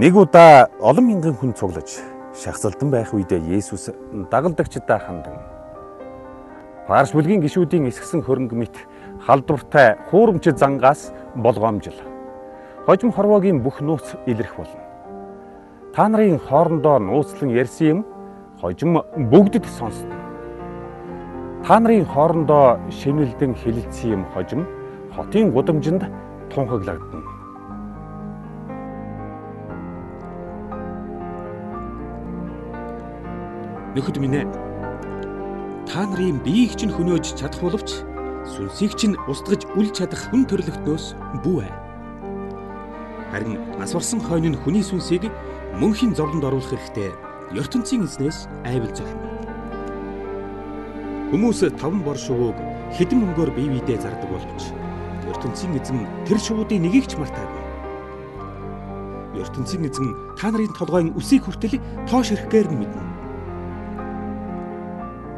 Нэг удаа олон мянган хүн цуглаж шахалцалдан байх үедээ Есүс дагалдагчдаа хандан Парс бүлгийн гишүүдийн эсгсэн хөрөнгө мэт халдвартай хуурамч зангаас болгоомжил. Хожим хорвоогийн бүх нууц илэрх болно. Та нарын хоорондоо нууцлан ярьсан юм хожим бүгдэд сонсно. Та нарын хоорондоо шимнэлдэн хэлэлцсэн юм хожим хотын гудамжинд тунхаглагдана. Нөхөд минь ээ, та нарын биеийг чинь хөнөөж чадах боловч сүнсийг чинь устгаж үл чадах хүн төрлөختнөөс бүү ээ. Харин нас барсан хойно нь хүний сүнсийг мөнхийн зовлонд оруулах хэрэгтэй ертөнцийн эзнээс айвал зохино. Хүмүүс 5 бор шувууг хэдэн мөнгөөр бие биедээ зардаг боловч ертөнцийн эзэн тэр шувуудын нэгийг ч мартаагүй. ертөнцийн эзэн та нарын толгойн үсийг хүртэл тоош ирэхээр нь мэднэ.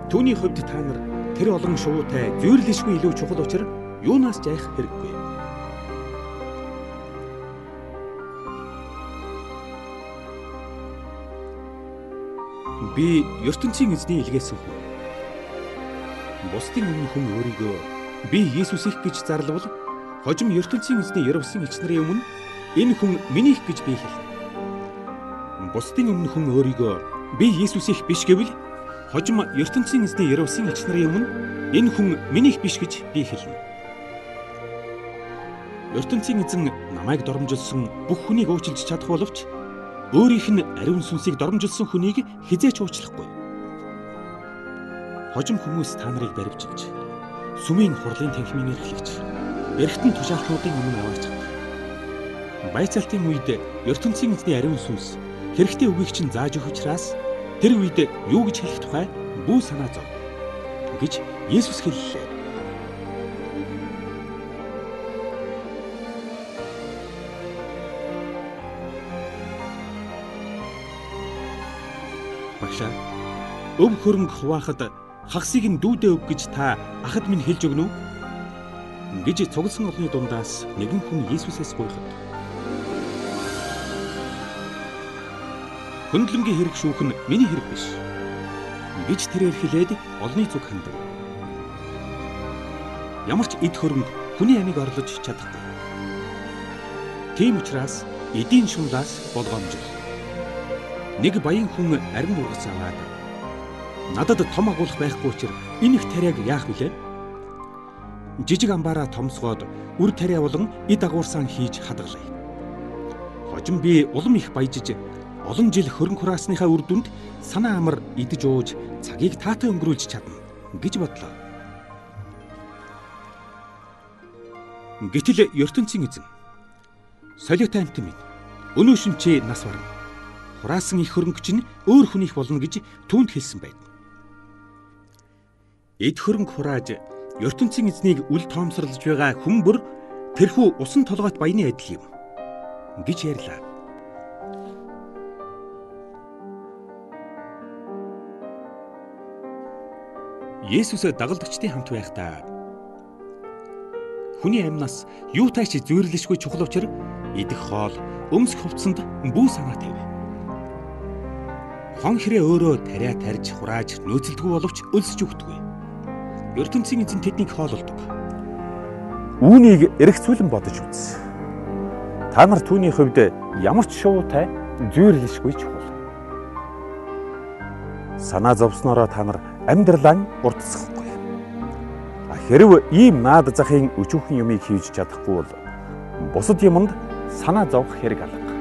Түүний хувьд та нар тэр олон шувуутай зүйрлэшгүй илүү чухал учраас юунаас ч айх хэрэггүй. Би ертөнцийн эзний илгээсэн хүн. Бусдын өмнө хүн өөрийгөө би Есүс их гэж зарлавал хожим ертөнцийн эзний ярвсан эч нарын өмнө энэ хүн миний их гэж би хэлнэ. Бусдын өмнө хүн өөрийгөө би Есүс их биш гэвэл хожим ертөнцийн эзний ярвсан эч нарын өмнө энэ хүн минийх биш гэж би хэлнэ. ертөнцийн эзэн намайг доромжилсон бүх хүнийг уучлж чадах боловч өөрийнх нь ариун сүнсийг доромжилсон хүнийг хизээч уучлахгүй. Хожим хүмүүс та нарыг баривчилж, сүмийн хурлын танхимын эрхлэгч, эргэтэн тушаалтнуудын өмнө аваачих. Байцаалтын үед ертөнцийн эзний ариун сүнс хэрэгтэй үгийг чинь зааж өгөх учраас тэр үед юу гэж хэлэх тухай бүү санаа зов гэж Есүс хэллээ. Багшаа, өв хөрөнгө хуваахад хагсыг нь дүүдээ өг гэж та ахад минь хэлж өгнө үү? Гэж цугласан олны дундаас нэгэн хүн Есүсээс гуйхад. Хөндлөнгийн хэрэг шүүх нь миний хэрэг биш гэж тэрээр хэлээд олны зүг хандаг. Ямар ч эд хөрөнгө хүний амийг орлож чадахгүй. Тийм учраас эдийн шунлаас болгоомжил. Нэг баян хүн арин ургац аваад надад том агуулах байхгүй учраас энэ их тариаг яах вүлээ? Жижиг амбаараа томсгоод үр тариа болон эд агуурсан хийж хадгалъя. Хожим би улам их баяжиж олон жил хөрөнгө хураасныхаа үр дүнд санаа амар идэж ууж цагийг таатай өнгөрүүлж чадна гэж бодлоо. Гэтэл ертөнцийн эзэн солиотой амт минь өнөө шин чи нас барна. Хураасан их хөрөнгө чинь өөр хүнийх болно гэж түүнд хэлсэн байд. Эд хөрөнгө хурааж ертөнцийн эзнийг үл тоомсорлож байгаа хүн бүр тэрхүү усан толгойт баяны адил юм гэж ярьлаа. Есүс дагалдагчдын хамт байхдаа хүний амьнаас юутай ч зүйрлэшгүй чухал учраас идэх хоол, өмсөх хувцсанд бүү санаа тавь. Хон хэрэг өөрөө тариа тарьж хурааж нөөцлдөггүй боловч өлсөж өгдөггүй. ертөнцийн эзэн тэднийг хоололдог. Үүнийг эргэцүүлэн бодож үз. Та нар түүний хувьд ямар ч шуутай зүйрлэшгүй чухал. Санаа зовснороо та нар амьдралаа уртсахгүй. Хэрв ийм наад захын өчүүхэн юмыг хийж чадахгүй бол бусад юмд санаа зовох хэрэг алга.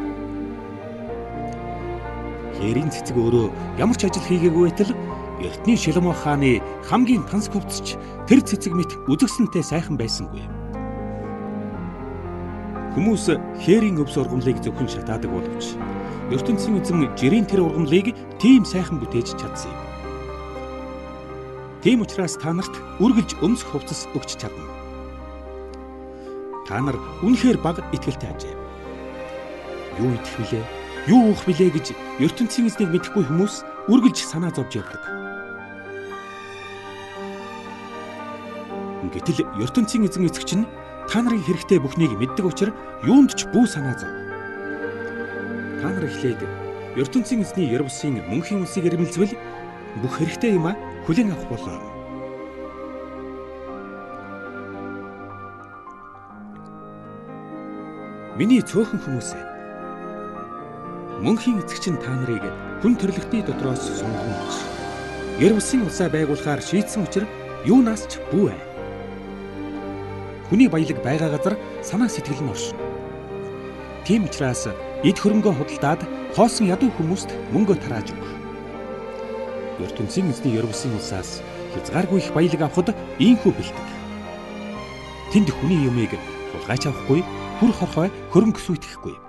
Хээрийн цэцэг өөрөө ямар ч ажил хийгээгүй байтал эртний Шиломо хааны хамгийн тансаг хувцч тэр цэцэг мэт үзэгсэнтэй сайхан байсангүй. Хүмүүс хээрийн өвс ургамлыг зөвхөн шатаадаг боловч ертөнцийн эзэн жирийн тэр ургамлыг тийм сайхан бүтээж чадсан юм. Тийм учраас та нарт үргэлж өмсөх хувцас өгч чадна. Та нар үнэхээр бага итгэлтэй ажээ. Юу идэх вүлээ, юу уух вүлээ гэж ертөнцийн эзнийг мэдэхгүй хүмүүс үргэлж санаа зовж явдаг. Гэтэл ертөнцийн эзэн эцэгч нь та нарын хэрэгтэй бүхнийг мэддэг учраас юунд ч бүү санаа зов. та нар эхлээд ертөнцийн эзний яр бусын мөнхийн үсийг эрмэлзвэл бүх хэрэгтэй юм хүлээн авах болоо. Миний цөөхөн хүмүүсээ, мөнхийн эцэгчин та нарыг хүн төрлөختний дотроос сонгон гэж яр бусын улсаа байгуулахаар шийдсэн учраас юунаас ч бүү ээ. Хүний баялаг байгаа газар санаа сэтгэл нь оршино. Тийм учраас эд хөрөнгөө худалдаад хоосон ядуу хүмүүст мөнгө тарааж өг. ертөнцийн эзний яр бусын улсаас хязгааргүй их баялаг авахд ийхүү бэлдэг. Тэнд хүний юмыг хулгайч авахгүй, хүр хорхой хөрөнгө сүйтгэхгүй.